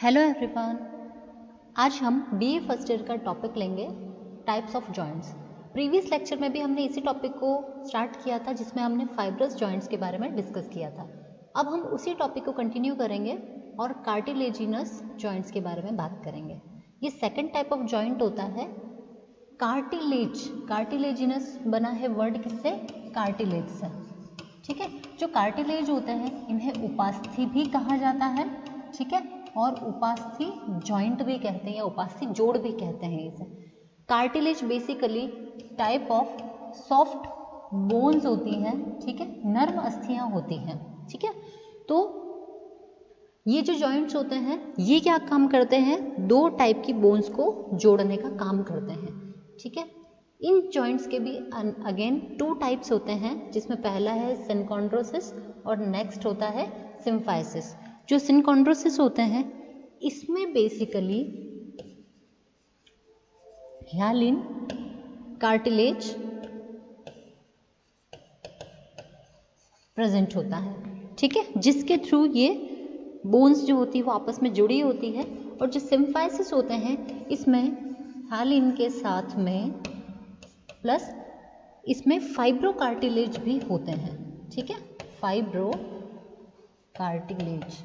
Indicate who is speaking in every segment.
Speaker 1: Hello everyone, आज हम BA first year का टॉपिक लेंगे types of joints. Previous lecture में भी हमने इसी टॉपिक को स्टार्ट किया था जिसमें हमने फाइब्रस जॉइंट्स के बारे में डिस्कस किया था। अब हम उसी टॉपिक को कंटिन्यू करेंगे और कार्टिलेजिनस जॉइंट्स के बारे में बात करेंगे। ये सेकेंड टाइप ऑफ जॉइंट होता है कार्टिलेज। कार्टिलेजिनस बना है वर्ड किससे? कार्टिलेज से। ठीक है, जो कार्टिलेज होते हैं इन्हें उपास्थि भी कहा जाता है। ठीक है, और उपास्थि जॉइंट भी कहते हैं या उपास्थि जोड़ भी कहते हैं इसे। Cartilage basically type of soft bones होती हैं। ठीक है, नर्म अस्थियां होती हैं। ठीक है, तो ये जो जॉइंट्स होते हैं ये क्या काम करते हैं? दो टाइप की बोन्स को जोड़ने का काम करते हैं। ठीक है, इन जॉइंट्स के भी अगेन टू टाइप्स होते हैं, जिसमें पहला है सिनकॉन्ड्रोसिस और नेक्स्ट होता है सिम्फाइसिस। जो सिनकॉन्ड्रोसिस होते हैं इसमें बेसिकली ह्यालिन कार्टिलेज प्रेजेंट होता है। ठीक है, जिसके थ्रू ये बोन्स जो होती है वो आपस में जुड़ी होती है। और जो सिम्फाइसिस होते हैं इसमें ह्यालिन के साथ में प्लस इसमें फाइब्रो कार्टिलेज भी होते हैं। ठीक है, फाइब्रो कार्टिलेज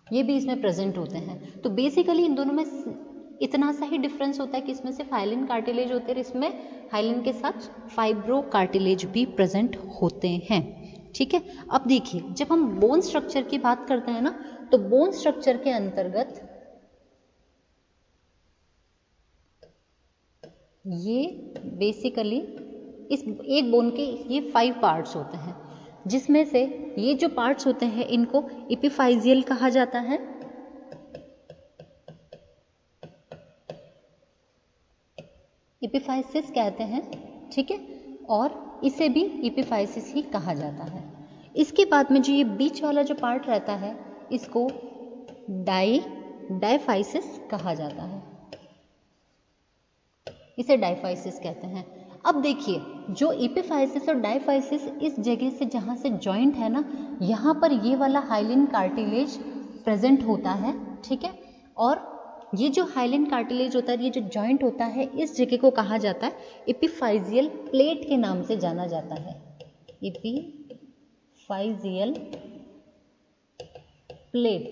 Speaker 1: ये भी इसमें प्रेजेंट होते हैं। तो बेसिकली इन दोनों में इतना सा ही डिफरेंस होता है कि इसमें सिर्फ हाइलिन कार्टिलेज होते हैं, इसमें हाइलिन के साथ फाइब्रो कार्टिलेज भी प्रेजेंट होते हैं। ठीक है, अब देखिए जब हम बोन स्ट्रक्चर की बात करते हैं ना, तो बोन स्ट्रक्चर के अंतर्गत ये बेसिकली इस एक बोन के ये 5 पार्ट्स होते हैं, जिसमें से ये जो पार्ट्स होते हैं इनको एपिफाइजियल कहा जाता है। एपिफाइसिस कहते हैं। ठीक है, और इसे भी एपिफाइसिस ही कहा जाता है। इसके बाद में जो ये बीच वाला जो पार्ट रहता है इसको डायफाइसिस कहा जाता है। इसे डायफाइसिस कहते हैं। अब देखिए जो एपिफाइसिस और डायफाइसिस इस जगह से जहाँ से जॉइंट है ना, यहाँ पर ये वाला हाइलिन कार्टिलेज प्रेजेंट होता है। ठीक है, और ये जो हाइलिन कार्टिलेज होता है, ये जो जॉइंट होता है, इस जगह को कहा जाता है एपिफाइजियल प्लेट के नाम से जाना जाता है। एपिफाइजियल प्लेट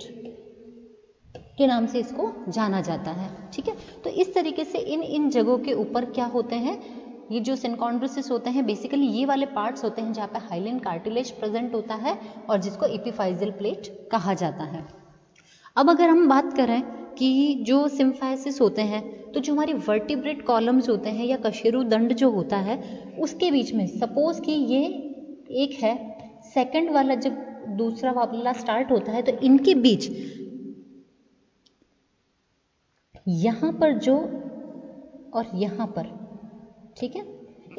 Speaker 1: के नाम से इसको जाना जाता है। ठीक है, तो इस तरीके से इन जगहों के ऊपर क्या होते हैं, ये जो सिनकॉन्ड्रोसिस होते हैं बेसिकली ये वाले पार्ट्स होते हैं जहाँ पे हाइलिन कार्टिलेज प्रेजेंट होता है और जिसको एपिफाइजियल प्लेट कहा जाता है। अब अगर हम बात करें कि जो सिम्फाइसिस होते हैं, तो जो हमारी वर्टिब्रेट कॉलम्स होते हैं या कशेरुदंड जो होता है उसके बीच में सपोज कि ये एक है, सेकंड वाला जब दूसरा वाला स्टार्ट होता है तो इनके बीच यहाँ पर जो और यहाँ पर, ठीक है,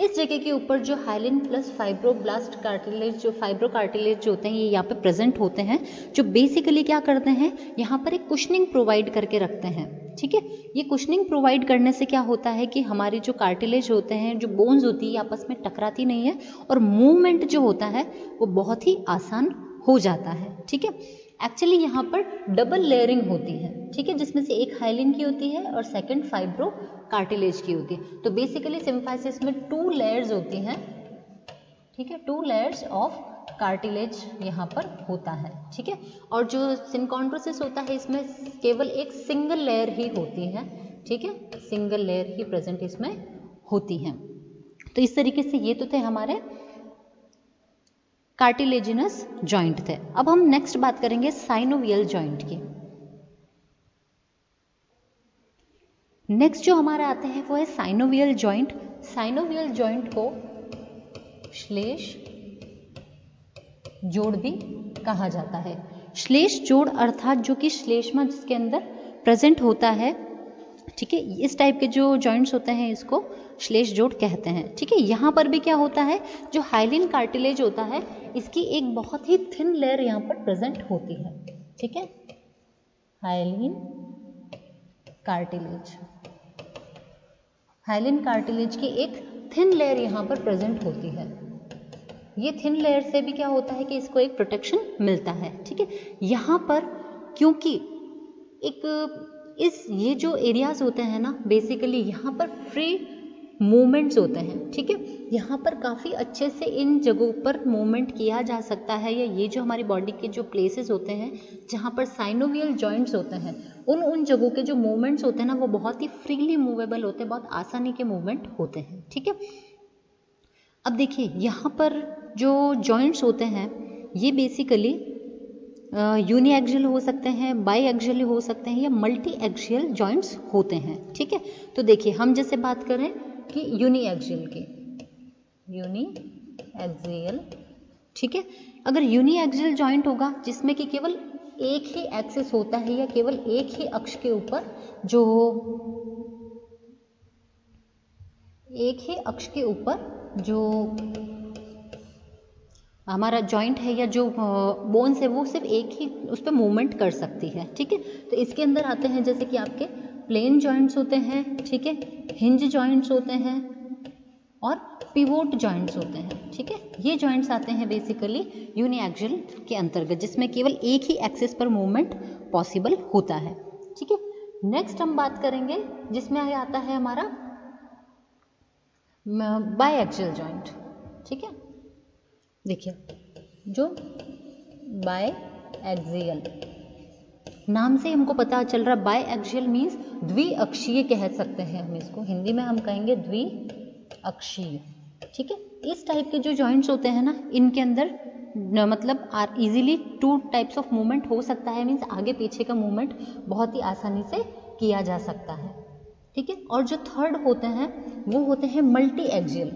Speaker 1: इस जगह के ऊपर जो हाइलिन प्लस फाइब्रोब्लास्ट कार्टिलेज जो फाइब्रो कार्टिलेज जो होते हैं ये यहाँ पे प्रेजेंट होते हैं, जो बेसिकली क्या करते हैं यहाँ पर एक कुशनिंग प्रोवाइड करके रखते हैं। ठीक है, ये कुशनिंग प्रोवाइड करने से क्या होता है कि हमारी जो कार्टिलेज होते हैं, जो बोन्स होती है, आपस में टकराती नहीं है और मूवमेंट जो होता है वो बहुत ही आसान हो जाता है। ठीक है, एक्चुअली यहाँ पर डबल लेयरिंग होती है। ठीक है, जिसमें से एक हाइलिन की होती है और सेकंड फाइब्रो कार्टिलेज की होती है। तो बेसिकली सिम्फाइसिस में 2 लेयर्स होती हैं। ठीक है, 2 लेयर्स ऑफ कार्टिलेज यहाँ पर होता है। ठीक है, और जो सिनकॉन्ड्रोसिस होता है इसमें केवल एक सिंगल लेयर ही होती है। ठीक है, सिंगल लेयर ही प्रेजेंट इसमें होती है। तो इस तरीके से ये तो थे हमारे कार्टिलेजिनस जॉइंट थे। अब हम नेक्स्ट बात करेंगे साइनोवियल जॉइंट की। नेक्स्ट जो हमारा आते हैं वो है साइनोवियल जॉइंट। साइनोवियल जॉइंट को श्लेष जोड़ भी कहा जाता है। श्लेष जोड़ अर्थात जो कि श्लेष्मा जिसके अंदर प्रेजेंट होता है। ठीक है, इस टाइप के जो जॉइंट्स होते हैं इसको श्लेष जोड़ कहते हैं। ठीक है, यहाँ पर भी क्या होता है, जो हाइलिन कार्टिलेज होता है इसकी एक बहुत ही थिन लेयर यहाँ पर प्रेजेंट होती है। ठीक है, हाइलिन कार्टिलेज, हाइलिन कार्टिलेज की एक थिन लेयर यहाँ पर प्रेजेंट होती है। ये थिन लेयर से भी क्या होता है कि इसको एक प्रोटेक्शन मिलता है। ठीक है, यहाँ पर क्योंकि ये जो एरियाज होते हैं ना, बेसिकली यहाँ पर फ्री मूवमेंट्स होते हैं, ठीक है। यहाँ पर काफ़ी अच्छे से इन जगहों पर मूवमेंट किया जा सकता है, या ये जो हमारी बॉडी के जो प्लेसेस होते हैं जहाँ पर साइनोवियल जॉइंट्स होते हैं, उन जगहों के जो मूवमेंट्स होते हैं ना, वो बहुत ही फ्रीली मूवेबल होते हैं, बहुत आसानी के मूवमेंट होते हैं, ठीक है। अब देखिए यहाँ पर जो जॉइंट्स होते हैं ये बेसिकली यूनी एक्सियल हो सकते हैं, बाई एक्सियल हो सकते हैं, या मल्टी एक्सियल जॉइंट्स होते हैं, ठीक है। तो देखिए हम जैसे बात करें कि यूनी एक्सियल की, यूनी एक्सियल, ठीक है। अगर यूनी एक्सियल जॉइंट होगा जिसमें कि केवल एक ही एक्सिस होता है, या केवल एक ही अक्ष के ऊपर जो एक ही अक्ष के ऊपर जो हमारा जॉइंट है या जो बोन्स है वो सिर्फ एक ही उस पर मूवमेंट कर सकती है, ठीक है। तो इसके अंदर आते हैं जैसे कि आपके प्लेन जॉइंट्स होते हैं, ठीक है, हिंज जॉइंट्स होते हैं और पिवोट जॉइंट्स होते हैं, ठीक है। ये जॉइंट्स आते हैं बेसिकली यूनी एक्सियल के अंतर्गत, जिसमें केवल एक ही एक्सिस पर मूवमेंट पॉसिबल होता है, ठीक है। नेक्स्ट हम बात करेंगे जिसमें आता है हमारा बाई एक्सियल जॉइंट, ठीक है। देखिए जो बाय एक्सियल, नाम से हमको पता चल रहा, बाय एक्सियल मीन्स द्विअक्षीय कह सकते हैं हम इसको, हिंदी में हम कहेंगे द्विअक्षीय, ठीक है। इस टाइप के जो जॉइंट्स होते हैं ना, इनके अंदर मतलब easily two types of movement हो सकता है, मीन्स आगे पीछे का मूवमेंट बहुत ही आसानी से किया जा सकता है, ठीक है। और जो थर्ड होते हैं वो होते हैं मल्टी एक्सियल,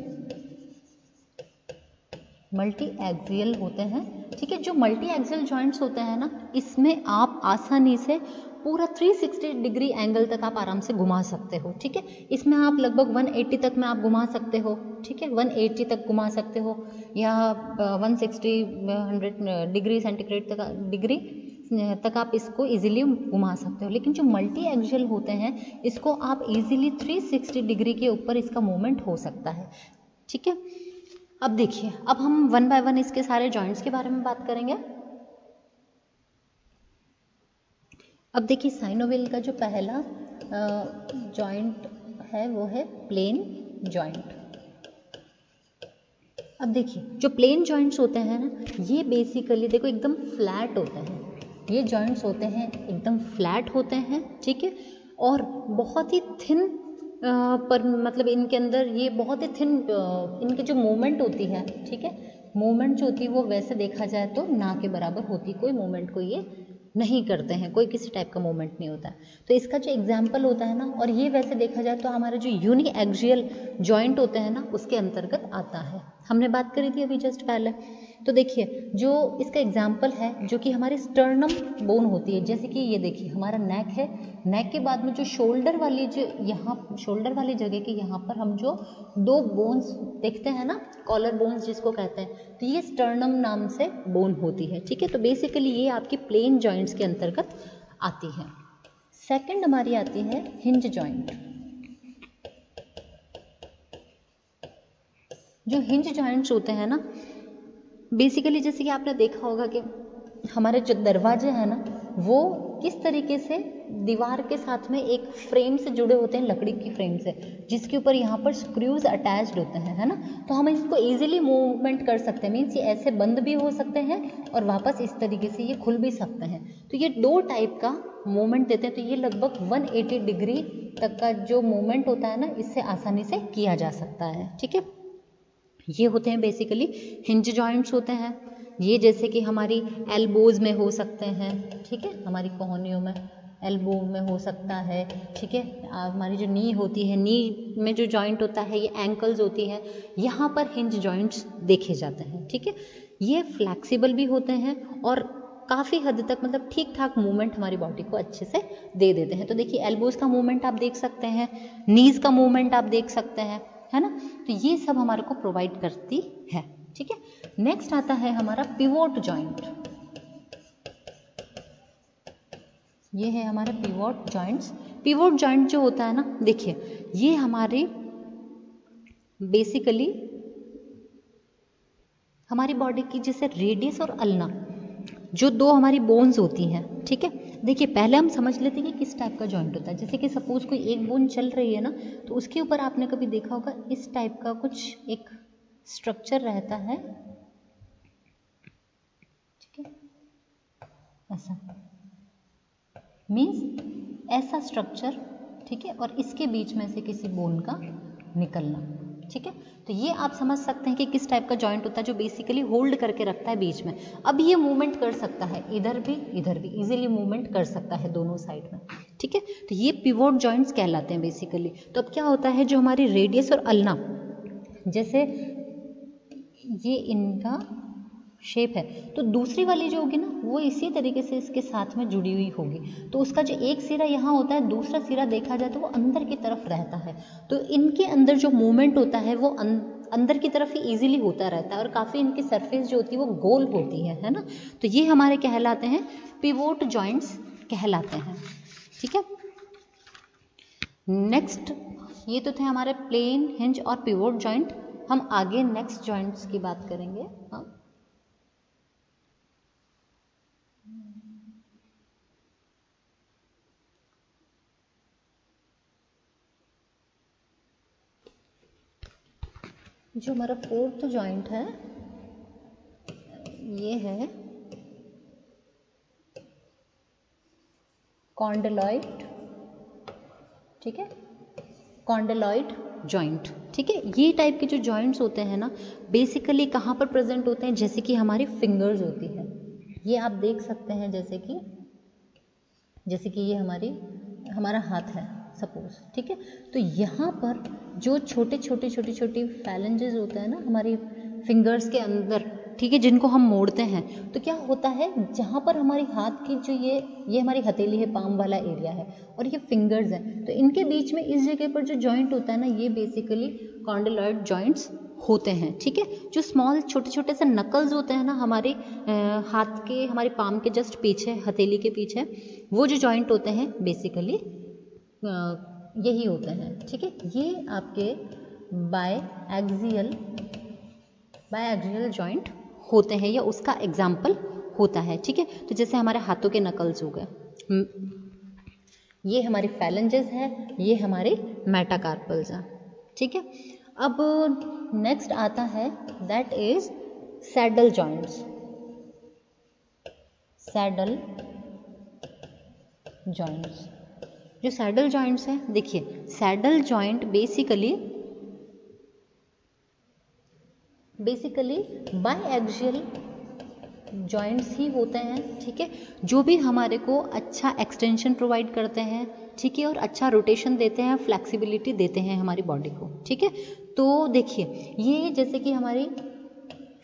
Speaker 1: मल्टी एक्सियल होते हैं, ठीक है। जो मल्टी एक्सियल जॉइंट्स होते हैं ना, इसमें आप आसानी से पूरा 360 डिग्री एंगल तक आप आराम से घुमा सकते हो, ठीक है। इसमें आप लगभग 180 तक में आप घुमा सकते हो, ठीक है, 180 तक घुमा सकते हो, या 160 100 डिग्री सेंटीग्रेड तक आप इसको इजीली घुमा सकते हो। लेकिन जो मल्टी एक्सियल होते हैं इसको आप इजीली 360 डिग्री के ऊपर इसका मूवमेंट हो सकता है, ठीक है। अब देखिए, अब हम वन बाय वन इसके सारे जॉइंट्स के बारे में बात करेंगे। अब देखिए साइनोवियल का जो पहला जॉइंट है वो है प्लेन जॉइंट। अब देखिए जो प्लेन जॉइंट्स होते हैं ना, ये बेसिकली देखो एकदम फ्लैट होते हैं, ये जॉइंट्स होते हैं एकदम फ्लैट होते हैं, ठीक है। और बहुत ही थिन पर मतलब इनके अंदर ये बहुत ही थिन इनकी जो मूवमेंट होती है, ठीक है, मूवमेंट जो होती है वो वैसे देखा जाए तो ना के बराबर होती, कोई मूवमेंट को ये नहीं करते हैं, कोई किसी टाइप का मूवमेंट नहीं होता है। तो इसका जो एग्जाम्पल होता है ना, और ये वैसे देखा जाए तो हमारा जो यूनी एक्सियल जॉइंट होते हैं ना उसके अंतर्गत आता है, हमने बात करी थी अभी जस्ट पहले। तो देखिए जो इसका एग्जाम्पल है जो कि हमारी स्टर्नम बोन होती है, जैसे कि ये देखिए हमारा नेक है, नेक के बाद में जो शोल्डर वाली जो यहाँ शोल्डर वाली जगह के यहाँ पर हम जो दो बोन्स देखते हैं ना, कॉलर बोन्स जिसको कहते हैं, तो ये स्टर्नम नाम से बोन होती है, ठीक है। तो बेसिकली ये आपकी प्लेन जॉइंट्स के अंतर्गत आती है। सेकंड हमारी आती है हिंज जॉइंट। जो हिंज जॉइंट्स होते हैं ना, बेसिकली जैसे कि आपने देखा होगा कि हमारे जो दरवाजे हैं ना वो किस तरीके से दीवार के साथ में एक फ्रेम से जुड़े होते हैं, लकड़ी की फ्रेम से, जिसके ऊपर यहाँ पर स्क्रूज अटैच्ड होते हैं, है ना। तो हम इसको इजीली मूवमेंट कर सकते हैं, मीन्स ये ऐसे बंद भी हो सकते हैं और वापस इस तरीके से ये खुल भी सकते हैं। तो ये दो टाइप का मूवमेंट देते हैं, तो ये लगभग 180 डिग्री तक का जो मूवमेंट होता है ना, इससे आसानी से किया जा सकता है, ठीक है। ये होते हैं बेसिकली हिंज जॉइंट्स होते हैं। ये जैसे कि हमारी एल्बोज में हो सकते हैं, ठीक है, हमारी कोहनियों में एल्बो में हो सकता है, ठीक है। हमारी जो नी होती है, नी में जो जॉइंट होता है, ये एंकल्स होती है, यहाँ पर हिंज जॉइंट्स देखे जाते हैं, ठीक है। ये फ्लैक्सिबल भी होते हैं और काफ़ी हद तक मतलब ठीक ठाक मूवमेंट हमारी बॉडी को अच्छे से दे देते हैं। तो देखिए एल्बोज का मूवमेंट आप देख सकते हैं, नीज का मूवमेंट आप देख सकते हैं, है ना। तो ये सब हमारे को प्रोवाइड करती है, ठीक है। नेक्स्ट आता है हमारा पिवोट जॉइंट। ये है हमारे पिवोट जॉइंट्स। पिवोट जॉइंट जो होता है ना, देखिए ये हमारे बेसिकली हमारी बॉडी की जैसे रेडियस और अल्ना जो दो हमारी बोन्स होती हैं, ठीक है, देखिए पहले हम समझ लेते हैं कि किस टाइप का जॉइंट होता है। जैसे कि सपोज कोई एक बोन चल रही है ना, तो उसके ऊपर आपने कभी देखा होगा इस टाइप का कुछ एक स्ट्रक्चर रहता है, ठीक है, ऐसा मीन्स ऐसा स्ट्रक्चर, ठीक है, और इसके बीच में से किसी बोन का निकलना, ठीक है। तो ये आप समझ सकते हैं कि किस टाइप का जॉइंट होता है, जो बेसिकली होल्ड करके रखता है बीच में। अब ये मूवमेंट कर सकता है इधर भी इजीली मूवमेंट कर सकता है दोनों साइड में, ठीक है। तो ये पिवोट जॉइंट्स कहलाते हैं बेसिकली। तो अब क्या होता है, जो हमारी रेडियस और अल्ना, जैसे ये इनका शेप है, तो दूसरी वाली जो होगी ना वो इसी तरीके से इसके साथ में जुड़ी हुई होगी। तो उसका जो एक सिरा यहाँ होता है, दूसरा सिरा देखा जाए तो वो अंदर की तरफ रहता है। तो इनके अंदर जो मूवमेंट होता है वो अंदर की तरफ ही इजीली होता रहता है, और काफ़ी इनकी सरफेस जो होती है वो गोल होती है ना। तो ये हमारे कहलाते हैं पिवोट जॉइंट्स कहलाते हैं, ठीक है। नेक्स्ट, ये तो थे हमारे प्लेन, हिंज और पिवोट जॉइंट। हम आगे नेक्स्ट जॉइंट्स की बात करेंगे। हाँ, जो हमारा फोर्थ जॉइंट है ये है कॉन्डलॉइड, ठीक है, कॉन्डलॉइड जॉइंट, ठीक है। ये टाइप के जो जॉइंट्स होते हैं ना, बेसिकली कहाँ पर प्रेजेंट होते हैं, जैसे कि हमारी फिंगर्स होती है, ये आप देख सकते हैं, जैसे कि ये हमारा हाथ है सपोज, ठीक है। तो यहाँ पर जो छोटे फैलेंजेस होते हैं ना हमारी फिंगर्स के अंदर, ठीक है, जिनको हम मोड़ते हैं, तो क्या होता है, जहाँ पर हमारी हाथ की जो ये हमारी हथेली है, पाम वाला एरिया है, और ये फिंगर्स हैं, तो इनके बीच में इस जगह पर जो जॉइंट होता है ना, ये बेसिकली कॉन्डलॉइड जॉइंट्स होते हैं, ठीक है। जो स्मॉल छोटे से नकल्स होते हैं ना हमारे हाथ के, हमारे पाम के जस्ट पीछे, हथेली के पीछे, वो जो जॉइंट होते हैं बेसिकली यही होते हैं, ठीक है। ये आपके बायएक्सियल जॉइंट होते हैं, या उसका एग्जाम्पल होता है, ठीक है। तो जैसे हमारे हाथों के नकल्स हो गए, ये हमारी फैलेंजेस है, ये हमारे मेटाकार्पल्स हैं, ठीक है। अब नेक्स्ट आता है, that is saddle joints. Saddle joints, जो सैडल जॉइंट्स हैं, देखिए saddle joint basically biaxial joints ही होते हैं, ठीक है, जो भी हमारे को अच्छा एक्सटेंशन प्रोवाइड करते हैं, ठीक है, और अच्छा रोटेशन देते हैं, फ्लेक्सिबिलिटी देते हैं हमारी बॉडी को, ठीक है। तो देखिए ये जैसे कि हमारी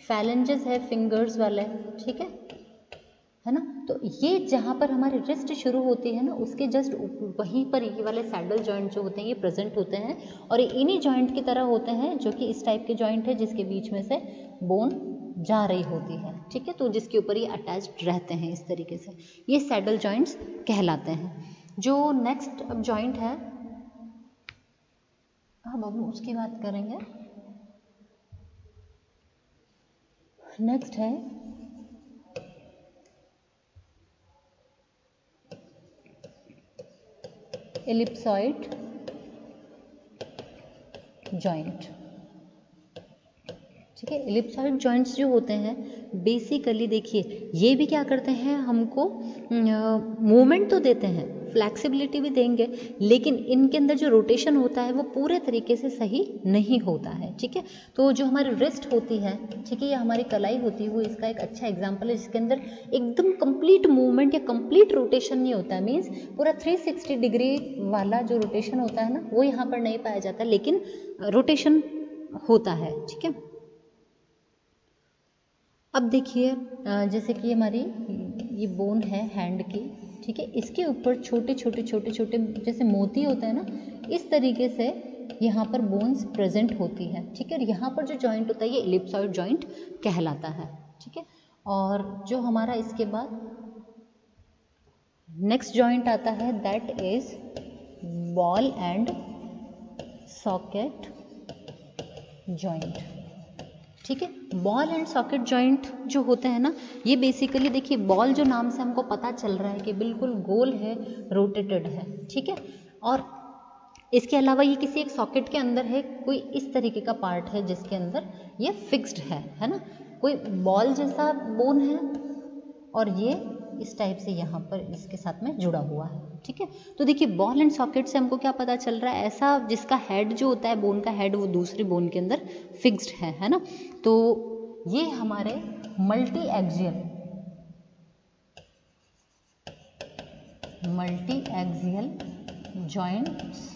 Speaker 1: फैलेंजेस है, फिंगर्स वाले, ठीक है ना। तो ये जहाँ पर हमारी रिस्ट शुरू होती है ना, उसके जस्ट वहीं पर ये वाले सैडल जॉइंट जो होते हैं ये प्रेजेंट होते हैं, और ये इन्हीं जॉइंट की तरह होते हैं, जो कि इस टाइप के जॉइंट है जिसके बीच में से बोन जा रही होती है, ठीक है, तो जिसके ऊपर ये अटैच्ड रहते हैं इस तरीके से, ये सैडल जॉइंट्स कहलाते हैं। जो नेक्स्ट अब जॉइंट है, अब हम उसकी बात करेंगे। नेक्स्ट है एलिप्सॉइड जॉइंट, ठीक है। एलिप्सॉइड जॉइंट्स जो होते हैं बेसिकली, देखिए ये भी क्या करते हैं, हमको मूवमेंट तो देते हैं, फ्लेक्सिबिलिटी भी देंगे, लेकिन इनके अंदर जो रोटेशन होता है वो पूरे तरीके से सही नहीं होता है, ठीक है। तो जो हमारी रिस्ट होती है, ठीक है, या हमारी कलाई होती है, वो इसका एक अच्छा एग्जाम्पल है, जिसके अंदर एकदम कंप्लीट मूवमेंट या कंप्लीट रोटेशन नहीं होता है, मीन्स पूरा 360 डिग्री वाला जो रोटेशन होता है ना, वो यहाँ पर नहीं पाया जाता, लेकिन रोटेशन होता है, ठीक है। अब देखिए जैसे कि हमारी ये बोन है हैंड की, ठीक है, इसके ऊपर छोटे छोटे जैसे मोती होते हैं ना, इस तरीके से यहाँ पर बोन्स प्रेजेंट होती है, ठीक है। और यहाँ पर जो जॉइंट होता है ये एलिप्सॉइड जॉइंट कहलाता है, ठीक है। और जो हमारा इसके बाद नेक्स्ट जॉइंट आता है, that is ball and socket joint, ठीक है। बॉल एंड सॉकेट जॉइंट जो होते हैं ना, ये बेसिकली देखिए बॉल जो नाम से हमको पता चल रहा है कि बिल्कुल गोल है, रोटेटेड है, ठीक है। और इसके अलावा ये किसी एक सॉकेट के अंदर है, कोई इस तरीके का पार्ट है जिसके अंदर ये फिक्स्ड है ना, कोई बॉल जैसा बोन है और ये इस टाइप से यहाँ पर इसके साथ में जुड़ा हुआ है, ठीक है। तो देखिए बॉल एंड सॉकेट से हमको क्या पता चल रहा है, ऐसा जिसका हेड जो होता है, बोन का हेड, वो दूसरी बोन के अंदर फिक्स्ड है ना। तो ये हमारे मल्टी एक्सियल जॉइंट्स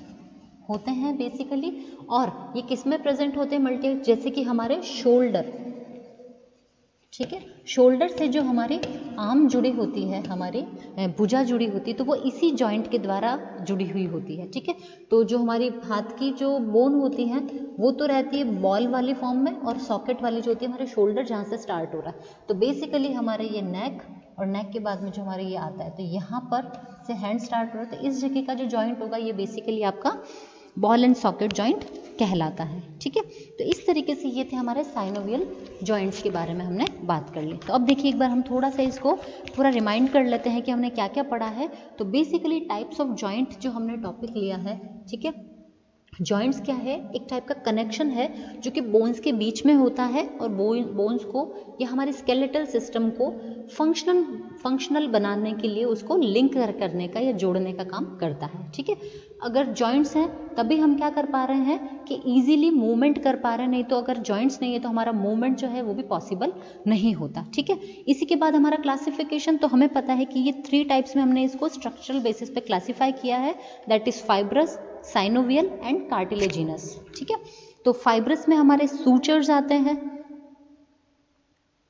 Speaker 1: होते हैं बेसिकली। और ये किस में प्रेजेंट होते हैं मल्टी, जैसे कि हमारे शोल्डर, ठीक है। शोल्डर से जो हमारी आर्म जुड़ी होती है, हमारी भुजा जुड़ी होती है, तो वो इसी जॉइंट के द्वारा जुड़ी हुई होती है, ठीक है। तो जो हमारी हाथ की जो बोन होती है वो तो रहती है बॉल वाली फॉर्म में, और सॉकेट वाली जो होती है हमारे शोल्डर, जहाँ से स्टार्ट हो रहा है। तो बेसिकली हमारे ये नेक, और नेक के बाद में जो हमारे ये आता है, तो यहाँ पर से हैंड स्टार्ट हो रहा है, तो इस जगह का जो जॉइंट होगा ये बेसिकली आपका बॉल एंड सॉकेट जॉइंट कहलाता है, ठीक है। तो इस तरीके से ये थे हमारे साइनोवियल जॉइंट्स के बारे में हमने बात कर ली। तो अब देखिए एक बार हम थोड़ा सा इसको पूरा रिमाइंड कर लेते हैं कि हमने क्या क्या पढ़ा है। तो बेसिकली टाइप्स ऑफ जॉइंट जो हमने टॉपिक लिया है, ठीक है। जॉइंट्स क्या है, एक टाइप का कनेक्शन है जो कि बोन्स के बीच में होता है, और बोन्स को या हमारे स्केलेटल सिस्टम को फंक्शनल बनाने के लिए उसको लिंक करने का या जोड़ने का काम करता है, ठीक है। अगर जॉइंट्स हैं तभी हम क्या कर पा रहे हैं कि इजीली मूवमेंट कर पा रहे हैं, नहीं तो अगर जॉइंट्स नहीं है तो हमारा मूवमेंट जो है वो भी पॉसिबल नहीं होता, ठीक है। इसी के बाद हमारा क्लासिफिकेशन, तो हमें पता है कि ये 3 टाइप्स में हमने इसको स्ट्रक्चरल बेसिस पे क्लासीफाई किया है, that is fibrous, synovial and cartilaginous, ठीक है। तो फाइब्रस में हमारे सूचर्स आते हैं,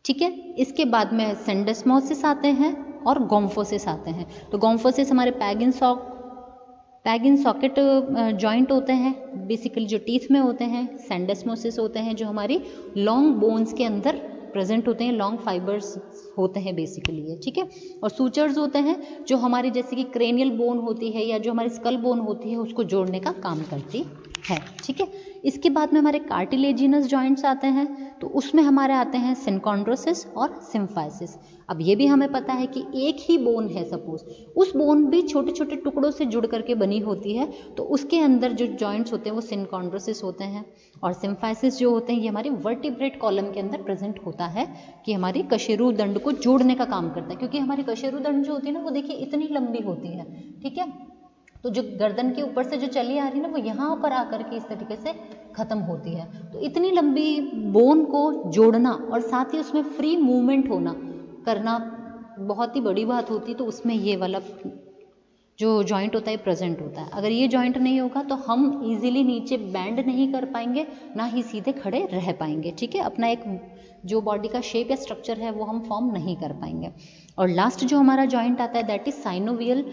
Speaker 1: ठीक है। इसके बाद में सेंडेस्मोसिस आते हैं और गोम्फोसिस आते हैं। तो गोम्फोसिस हमारे पैग इन सॉकेट जॉइंट होते हैं, बेसिकली जो टीथ में होते हैं। सेंडेस्मोसिस होते हैं जो हमारी लॉन्ग बोन्स के अंदर प्रेजेंट होते हैं, लॉन्ग फाइबर्स होते हैं बेसिकली ये, ठीक है। और सूचर्स होते हैं जो हमारी जैसे कि क्रेनियल बोन होती है या जो हमारी स्कल बोन होती है उसको जोड़ने का काम करती है, ठीक है। इसके बाद में हमारे कार्टिलेजिनस जॉइंट्स आते हैं, तो उसमें हमारे आते हैं सिनकॉन्ड्रोसिस और सिम्फाइसिस। अब ये भी हमें पता है कि एक ही बोन है, सपोज उस बोन भी छोटे छोटे टुकड़ों से जुड़ करके बनी होती है, तो उसके अंदर जो जॉइंट्स होते हैं वो सिनकॉन्ड्रोसिस होते हैं। और सिम्फाइसिस जो होते हैं ये हमारी वर्टिब्रेट कॉलम के अंदर प्रेजेंट होता है, कि हमारी कशेरू दंड को जोड़ने का काम करता है, क्योंकि हमारी कशेरू दंड जो होती है ना वो देखिए इतनी लंबी होती है, ठीक है। तो जो गर्दन के ऊपर से जो चली आ रही है ना वो यहाँ पर आकर के इस तरीके से खत्म होती है। तो इतनी लंबी बोन को जोड़ना और साथ ही उसमें फ्री मूवमेंट होना करना बहुत ही बड़ी बात होती है। तो उसमें ये वाला जो जॉइंट होता है प्रेजेंट होता है। अगर ये जॉइंट नहीं होगा तो हम इजीली नीचे बैंड नहीं कर पाएंगे, ना ही सीधे खड़े रह पाएंगे, ठीक है। अपना एक जो बॉडी का शेप या स्ट्रक्चर है वो हम फॉर्म नहीं कर पाएंगे। और लास्ट जो हमारा जॉइंट आता है दैट इज साइनोवियल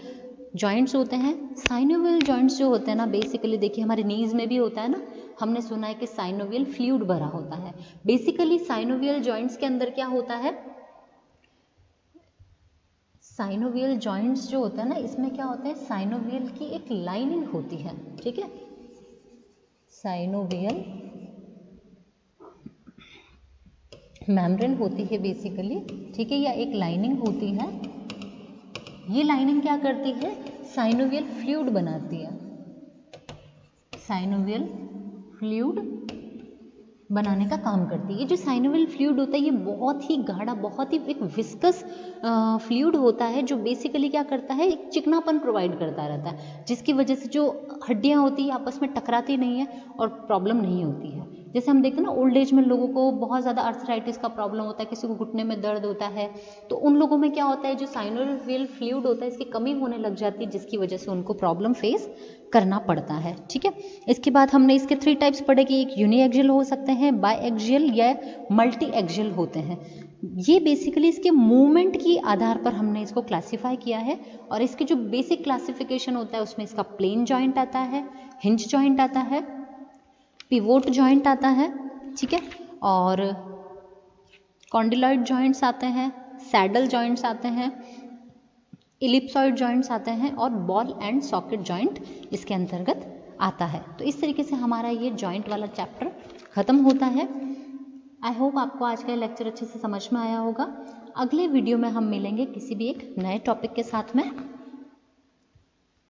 Speaker 1: जॉइंट्स होते हैं। साइनोवियल जॉइंट्स जो होते हैं ना बेसिकली देखिए हमारे नीज में भी होता है ना, हमने सुना है कि साइनोवियल फ्लूइड भरा होता है। बेसिकली साइनोवियल जॉइंट्स के अंदर क्या होता है, साइनोवियल जॉइंट्स जो होता है ना इसमें क्या होता है, साइनोवियल की एक लाइनिंग होती है, ठीक है। साइनोवियल मेम्ब्रेन होती है बेसिकली, ठीक है, या एक लाइनिंग होती है। ये लाइनिंग क्या करती है, साइनोवियल फ्लूइड बनाती है। साइनोवियल फ्लूइड बनाने का काम करती है। ये जो साइनोवियल फ्लूइड होता है ये बहुत ही गाढ़ा, बहुत ही एक विस्कस फ्लूइड होता है, जो बेसिकली क्या करता है, एक चिकनापन प्रोवाइड करता रहता है, जिसकी वजह से जो हड्डियां होती है आपस में टकराती नहीं है और प्रॉब्लम नहीं होती है। जैसे हम देखते हैं ना ओल्ड एज में लोगों को बहुत ज़्यादा आर्थराइटिस का प्रॉब्लम होता है, किसी को घुटने में दर्द होता है, तो उन लोगों में क्या होता है, जो साइनोवियल फ्लूइड होता है इसकी कमी होने लग जाती है, जिसकी वजह से उनको प्रॉब्लम फेस करना पड़ता है, ठीक है। इसके बाद हमने इसके 3 टाइप्स पढ़े कि एक यूनिएक्सियल हो सकते हैं, बायएक्सियल या मल्टी एक्सियल होते हैं। ये बेसिकली इसके मूवमेंट की आधार पर हमने इसको क्लासीफाई किया है। और इसके जो बेसिक क्लासिफिकेशन होता है उसमें इसका प्लेन जॉइंट आता है, हिंज जॉइंट आता है, पिवोट जॉइंट आता है, ठीक है, और कॉन्डिलॉइड जॉइंट्स आते हैं, सैडल जॉइंट्स आते हैं, इलिप्सॉइड जॉइंट्स आते हैं, और बॉल एंड सॉकेट जॉइंट इसके अंतर्गत आता है। तो इस तरीके से हमारा ये जॉइंट वाला चैप्टर खत्म होता है। आई होप आपको आज का लेक्चर अच्छे से समझ में आया होगा। अगले वीडियो में हम मिलेंगे किसी भी एक नए टॉपिक के साथ में।